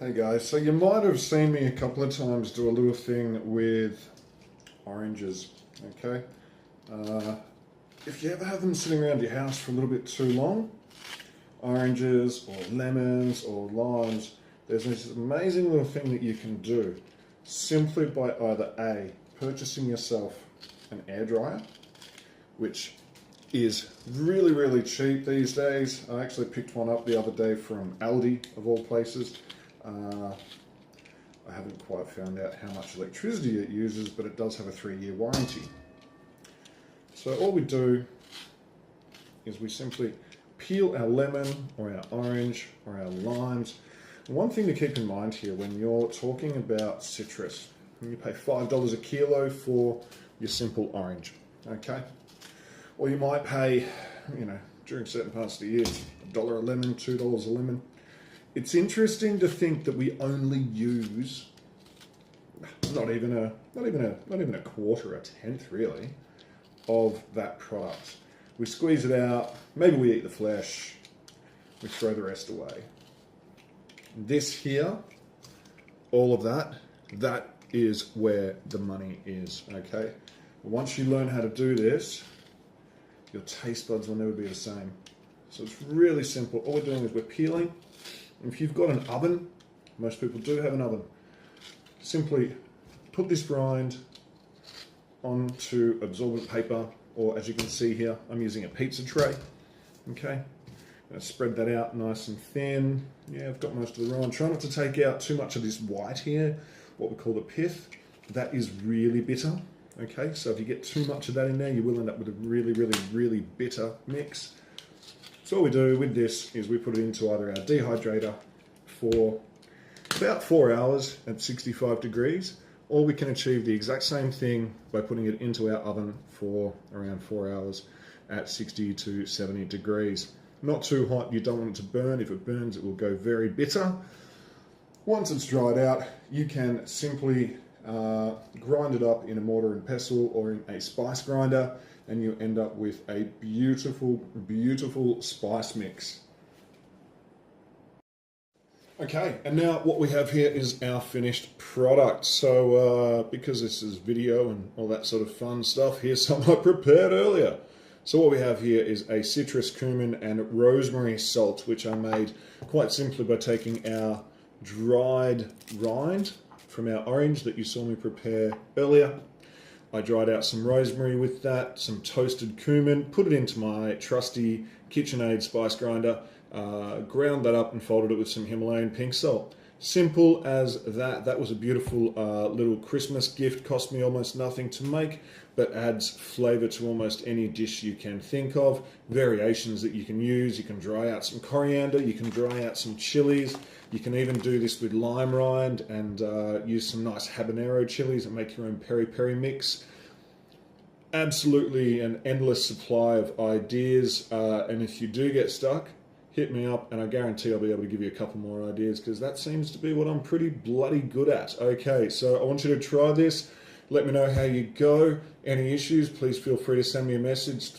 Hey guys, so you might have seen me a couple of times do a little thing with oranges, okay? If you ever have them sitting around your house for a little bit too long, oranges or lemons or limes, there's this amazing little thing that you can do simply by either A, purchasing yourself an air dryer, which is really cheap these days. I actually picked one up the other day from Aldi, of all places. I haven't quite found out how much electricity it uses, but it does have a 3-year warranty. So all we do is we simply peel our lemon or our orange or our limes. One thing to keep in mind here when you're talking about citrus, you pay $5 a kilo for your simple orange, okay? Or you might pay, during certain parts of the year, $1 a lemon, $2 a lemon. It's interesting to think that we only use not even a quarter, a tenth really, of that product. We squeeze it out, maybe we eat the flesh, we throw the rest away. This here, all of that is where the money is, okay? Once you learn how to do this, your taste buds will never be the same. So it's really simple. All we're doing is we're peeling. If you've got an oven, most people do have an oven, simply put this rind onto absorbent paper, or as you can see here, I'm using a pizza tray, okay? I'm going to spread that out nice and thin. Yeah, I've got most of the rind. Try not to take out too much of this white here, what we call the pith. That is really bitter, okay? So if you get too much of that in there, you will end up with a really bitter mix. So all we do with this is we put it into either our dehydrator for about 4 hours at 65 degrees, or we can achieve the exact same thing by putting it into our oven for around 4 hours at 60 to 70 degrees. Not too hot, you don't want it to burn. If it burns, it will go very bitter. Once it's dried out, you can simply grind it up in a mortar and pestle or in a spice grinder, and you end up with a beautiful spice mix. Okay, and now what we have here is our finished product. So because this is video and all that sort of fun stuff, here's something I prepared earlier. So what we have here is a citrus, cumin and rosemary salt, which I made quite simply by taking our dried rind from our orange that you saw me prepare earlier. I dried out some rosemary with that, some toasted cumin, put it into my trusty KitchenAid spice grinder, ground that up and folded it with some Himalayan pink salt. Simple as that. That was a beautiful little Christmas gift. Cost me almost nothing to make, but adds flavor to almost any dish you can think of. Variations that you can use. You can dry out some coriander, you can dry out some chilies. You can even do this with lime rind and use some nice habanero chilies and make your own peri-peri mix. Absolutely an endless supply of ideas, and if you do get stuck, hit me up and I guarantee I'll be able to give you a couple more ideas, because that seems to be what I'm pretty bloody good at. Okay, so I want you to try this. Let me know how you go. Any issues, please feel free to send me a message